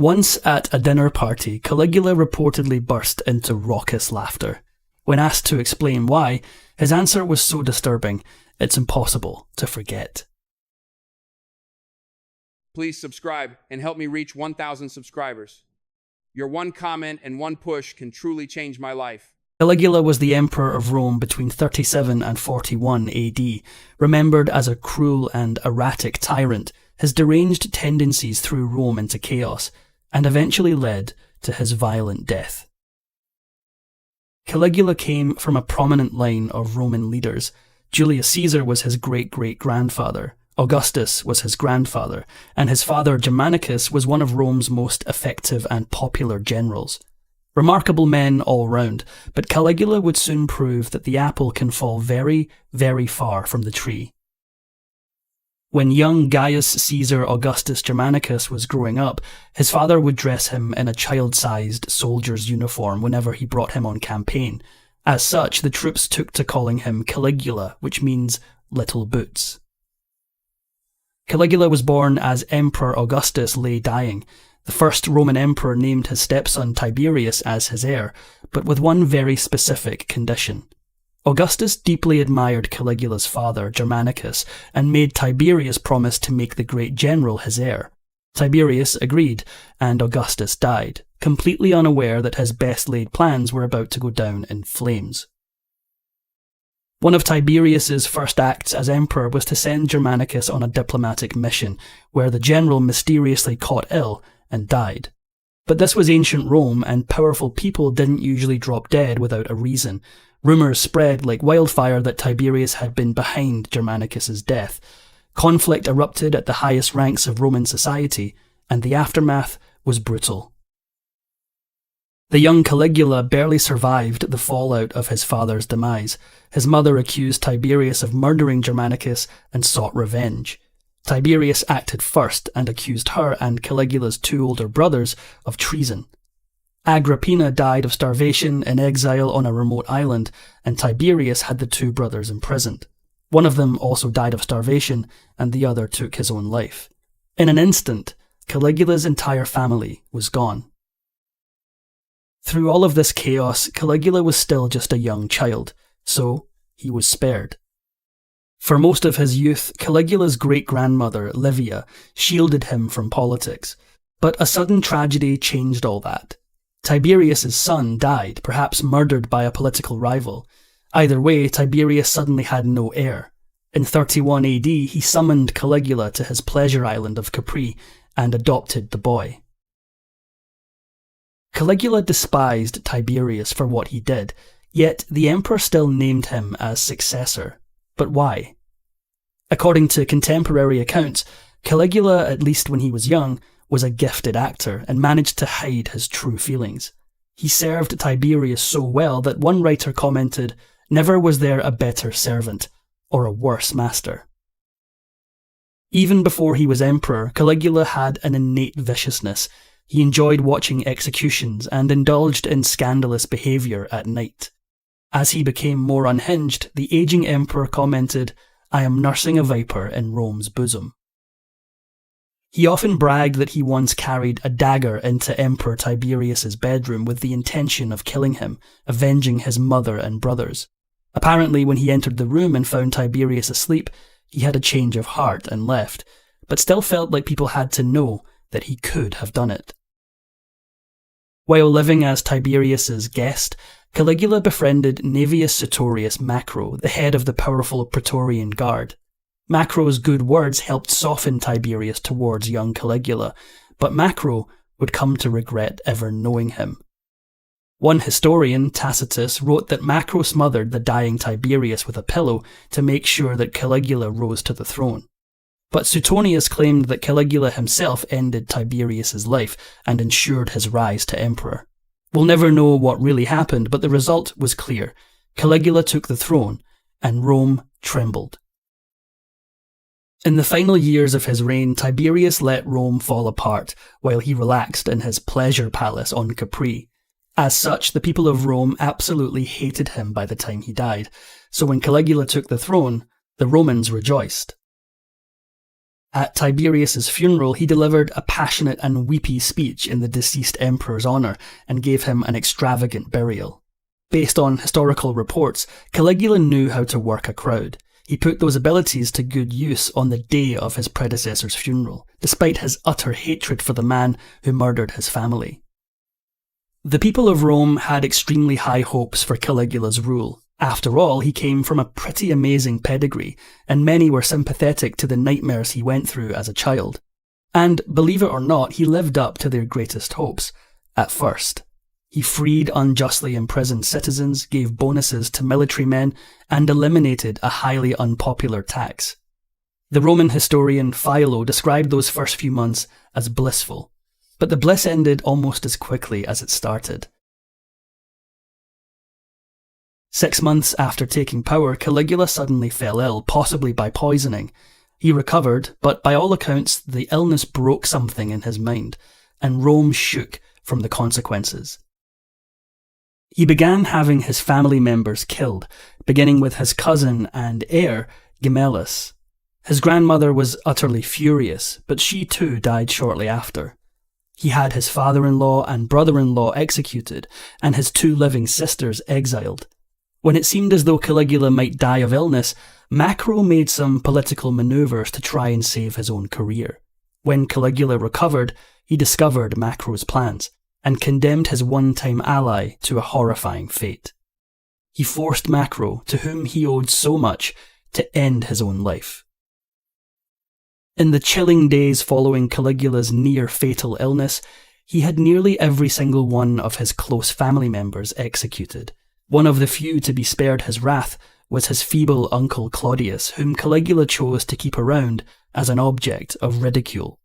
Once at a dinner party, Caligula reportedly burst into raucous laughter. When asked to explain why, his answer was so disturbing, it's impossible to forget. Please subscribe and help me reach 1,000 subscribers. Your one comment and one push can truly change my life. Caligula was the emperor of Rome between 37 and 41 AD. Remembered as a cruel and erratic tyrant, his deranged tendencies threw Rome into chaos, and eventually led to his violent death. Caligula came from a prominent line of Roman leaders. Julius Caesar was his great-great-grandfather, Augustus was his grandfather, and his father Germanicus was one of Rome's most effective and popular generals. Remarkable men all round, but Caligula would soon prove that the apple can fall very, very far from the tree. When young Gaius Caesar Augustus Germanicus was growing up, his father would dress him in a child-sized soldier's uniform whenever he brought him on campaign. As such, the troops took to calling him Caligula, which means little boots. Caligula was born as Emperor Augustus lay dying. The first Roman emperor named his stepson Tiberius as his heir, but with one very specific condition. Augustus deeply admired Caligula's father, Germanicus, and made Tiberius promise to make the great general his heir. Tiberius agreed, and Augustus died, completely unaware that his best-laid plans were about to go down in flames. One of Tiberius's first acts as emperor was to send Germanicus on a diplomatic mission, where the general mysteriously caught ill and died. But this was ancient Rome, and powerful people didn't usually drop dead without a reason. Rumours spread like wildfire that Tiberius had been behind Germanicus's death. Conflict erupted at the highest ranks of Roman society, and the aftermath was brutal. The young Caligula barely survived the fallout of his father's demise. His mother accused Tiberius of murdering Germanicus and sought revenge. Tiberius acted first and accused her and Caligula's two older brothers of treason. Agrippina died of starvation in exile on a remote island, and Tiberius had the two brothers imprisoned. One of them also died of starvation, and the other took his own life. In an instant, Caligula's entire family was gone. Through all of this chaos, Caligula was still just a young child, so he was spared. For most of his youth, Caligula's great-grandmother, Livia, shielded him from politics. But a sudden tragedy changed all that. Tiberius's son died, perhaps murdered by a political rival. Either way, Tiberius suddenly had no heir. In 31 AD, he summoned Caligula to his pleasure island of Capri and adopted the boy. Caligula despised Tiberius for what he did, yet the emperor still named him as successor. But why? According to contemporary accounts, Caligula, at least when he was young, was a gifted actor and managed to hide his true feelings. He served Tiberius so well that one writer commented, "Never was there a better servant, or a worse master." Even before he was emperor, Caligula had an innate viciousness. He enjoyed watching executions and indulged in scandalous behaviour at night. As he became more unhinged, the aging emperor commented, "I am nursing a viper in Rome's bosom." He often bragged that he once carried a dagger into Emperor Tiberius's bedroom with the intention of killing him, avenging his mother and brothers. Apparently, when he entered the room and found Tiberius asleep, he had a change of heart and left, but still felt like people had to know that he could have done it. While living as Tiberius's guest, Caligula befriended Naevius Sutorius Macro, the head of the powerful Praetorian Guard. Macro's good words helped soften Tiberius towards young Caligula, but Macro would come to regret ever knowing him. One historian, Tacitus, wrote that Macro smothered the dying Tiberius with a pillow to make sure that Caligula rose to the throne. But Suetonius claimed that Caligula himself ended Tiberius's life and ensured his rise to emperor. We'll never know what really happened, but the result was clear. Caligula took the throne, and Rome trembled. In the final years of his reign, Tiberius let Rome fall apart while he relaxed in his pleasure palace on Capri. As such, the people of Rome absolutely hated him by the time he died, so when Caligula took the throne, the Romans rejoiced. At Tiberius's funeral, he delivered a passionate and weepy speech in the deceased emperor's honour and gave him an extravagant burial. Based on historical reports, Caligula knew how to work a crowd. He put those abilities to good use on the day of his predecessor's funeral, despite his utter hatred for the man who murdered his family. The people of Rome had extremely high hopes for Caligula's rule. After all, he came from a pretty amazing pedigree, and many were sympathetic to the nightmares he went through as a child. And, believe it or not, he lived up to their greatest hopes, at first. He freed unjustly imprisoned citizens, gave bonuses to military men, and eliminated a highly unpopular tax. The Roman historian Philo described those first few months as blissful, but the bliss ended almost as quickly as it started. 6 months after taking power, Caligula suddenly fell ill, possibly by poisoning. He recovered, but by all accounts, the illness broke something in his mind, and Rome shook from the consequences. He began having his family members killed, beginning with his cousin and heir, Gemellus. His grandmother was utterly furious, but she too died shortly after. He had his father-in-law and brother-in-law executed, and his 2 living sisters exiled. When it seemed as though Caligula might die of illness, Macro made some political manoeuvres to try and save his own career. When Caligula recovered, he discovered Macro's plans, and condemned his one-time ally to a horrifying fate. He forced Macro, to whom he owed so much, to end his own life. In the chilling days following Caligula's near-fatal illness, he had nearly every single one of his close family members executed. One of the few to be spared his wrath was his feeble uncle Claudius, whom Caligula chose to keep around as an object of ridicule.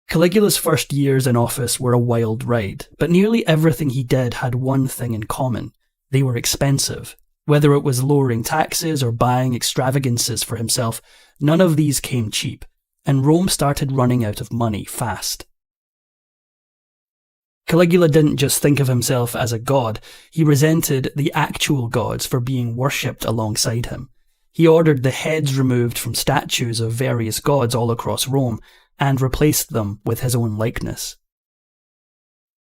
Caligula's first years in office were a wild ride, but nearly everything he did had one thing in common. They were expensive. Whether it was lowering taxes or buying extravagances for himself, none of these came cheap, and Rome started running out of money fast. Caligula didn't just think of himself as a god, he resented the actual gods for being worshipped alongside him. He ordered the heads removed from statues of various gods all across Rome, and replaced them with his own likeness.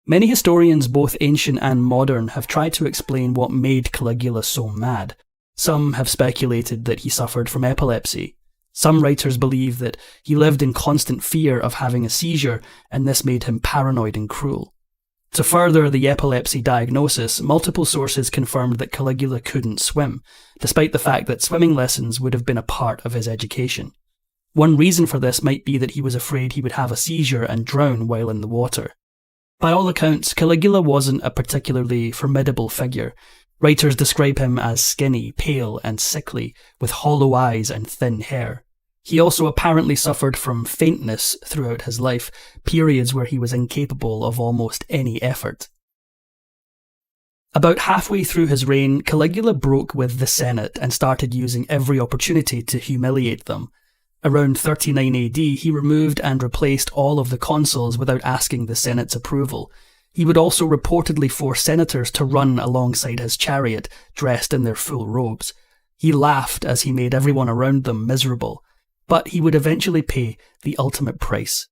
Many historians, both ancient and modern, have tried to explain what made Caligula so mad. Some have speculated that he suffered from epilepsy. Some writers believe that he lived in constant fear of having a seizure, and this made him paranoid and cruel. To further the epilepsy diagnosis, multiple sources confirmed that Caligula couldn't swim, despite the fact that swimming lessons would have been a part of his education. One reason for this might be that he was afraid he would have a seizure and drown while in the water. By all accounts, Caligula wasn't a particularly formidable figure. Writers describe him as skinny, pale, and sickly, with hollow eyes and thin hair. He also apparently suffered from faintness throughout his life, periods where he was incapable of almost any effort. About halfway through his reign, Caligula broke with the Senate and started using every opportunity to humiliate them. Around 39 AD, he removed and replaced all of the consuls without asking the Senate's approval. He would also reportedly force senators to run alongside his chariot, dressed in their full robes. He laughed as he made everyone around them miserable, but he would eventually pay the ultimate price.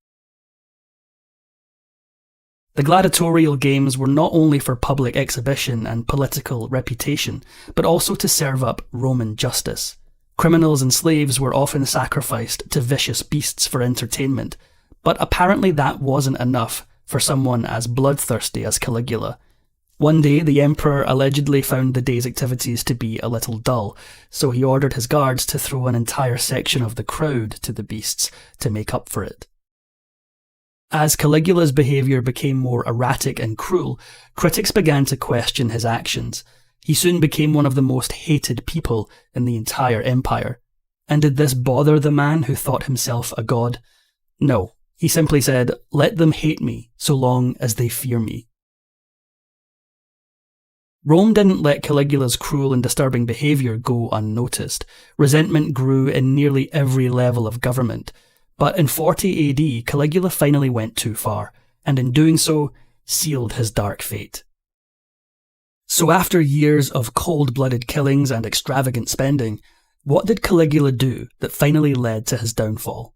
The gladiatorial games were not only for public exhibition and political reputation, but also to serve up Roman justice. Criminals and slaves were often sacrificed to vicious beasts for entertainment, but apparently that wasn't enough for someone as bloodthirsty as Caligula. One day, the emperor allegedly found the day's activities to be a little dull, so he ordered his guards to throw an entire section of the crowd to the beasts to make up for it. As Caligula's behaviour became more erratic and cruel, critics began to question his actions. He soon became one of the most hated people in the entire empire. And did this bother the man who thought himself a god? No, he simply said, "Let them hate me, so long as they fear me." Rome didn't let Caligula's cruel and disturbing behaviour go unnoticed. Resentment grew in nearly every level of government. But in 40 AD, Caligula finally went too far, and in doing so, sealed his dark fate. So after years of cold-blooded killings and extravagant spending, what did Caligula do that finally led to his downfall?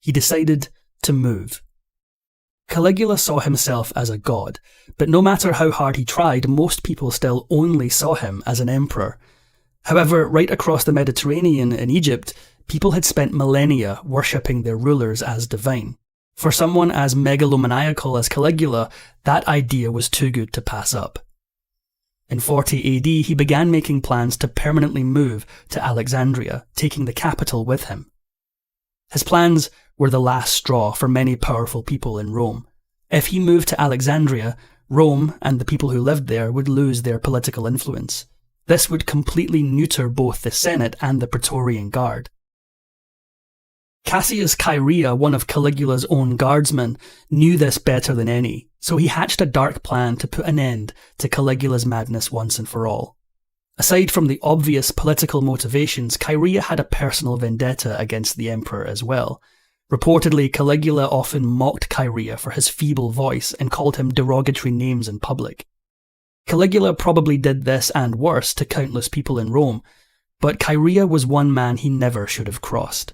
he decided to move. Caligula saw himself as a god, but no matter how hard he tried, most people still only saw him as an emperor. However, right across the Mediterranean in Egypt, people had spent millennia worshipping their rulers as divine. For someone as megalomaniacal as Caligula, that idea was too good to pass up. In 40 AD, he began making plans to permanently move to Alexandria, taking the capital with him. His plans were the last straw for many powerful people in Rome. If he moved to Alexandria, Rome and the people who lived there would lose their political influence. This would completely neuter both the Senate and the Praetorian Guard. Cassius Chaerea, one of Caligula's own guardsmen, knew this better than any, so he hatched a dark plan to put an end to Caligula's madness once and for all. Aside from the obvious political motivations, Chaerea had a personal vendetta against the emperor as well. Reportedly, Caligula often mocked Chaerea for his feeble voice and called him derogatory names in public. Caligula probably did this and worse to countless people in Rome, but Chaerea was one man he never should have crossed.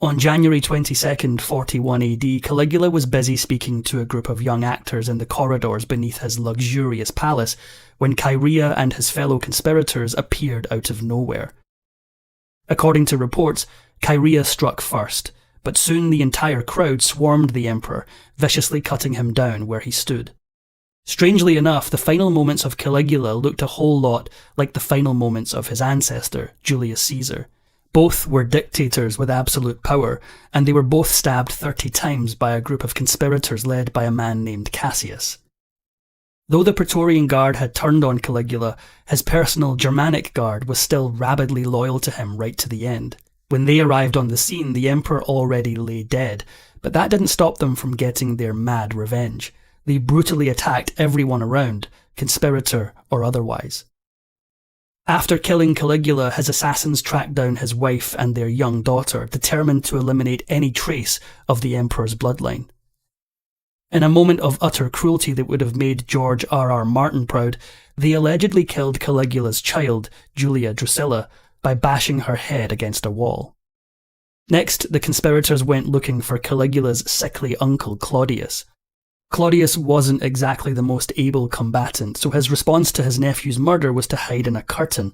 On January 22nd, 41 AD, Caligula was busy speaking to a group of young actors in the corridors beneath his luxurious palace when Chaerea and his fellow conspirators appeared out of nowhere. According to reports, Chaerea struck first, but soon the entire crowd swarmed the emperor, viciously cutting him down where he stood. Strangely enough, the final moments of Caligula looked a whole lot like the final moments of his ancestor, Julius Caesar. Both were dictators with absolute power, and they were both stabbed 30 times by a group of conspirators led by a man named Cassius. Though the Praetorian Guard had turned on Caligula, his personal Germanic Guard was still rabidly loyal to him right to the end. When they arrived on the scene, the emperor already lay dead, but that didn't stop them from getting their mad revenge. They brutally attacked everyone around, conspirator or otherwise. After killing Caligula, his assassins tracked down his wife and their young daughter, determined to eliminate any trace of the emperor's bloodline. In a moment of utter cruelty that would have made George R.R. Martin proud, they allegedly killed Caligula's child, Julia Drusilla, by bashing her head against a wall. Next, the conspirators went looking for Caligula's sickly uncle, Claudius. Claudius wasn't exactly the most able combatant, so his response to his nephew's murder was to hide in a curtain.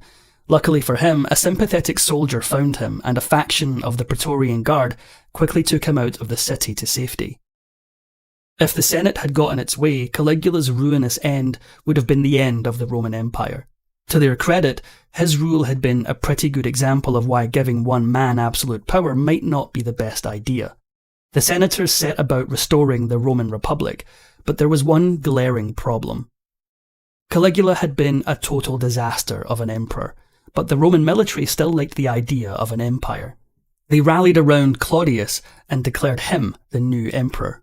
Luckily for him, a sympathetic soldier found him, and a faction of the Praetorian Guard quickly took him out of the city to safety. If the Senate had gotten its way, Caligula's ruinous end would have been the end of the Roman Empire. To their credit, his rule had been a pretty good example of why giving one man absolute power might not be the best idea. The senators set about restoring the Roman Republic, but there was one glaring problem. Caligula had been a total disaster of an emperor, but the Roman military still liked the idea of an empire. They rallied around Claudius and declared him the new emperor.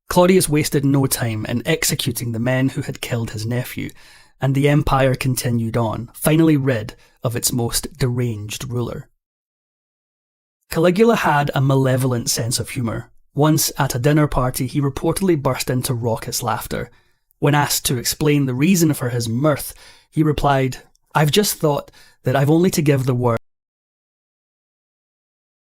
Claudius wasted no time in executing the men who had killed his nephew, and the empire continued on, finally rid of its most deranged ruler. Caligula had a malevolent sense of humour. Once, at a dinner party, he reportedly burst into raucous laughter. When asked to explain the reason for his mirth, he replied, "I've just thought that I've only to give the word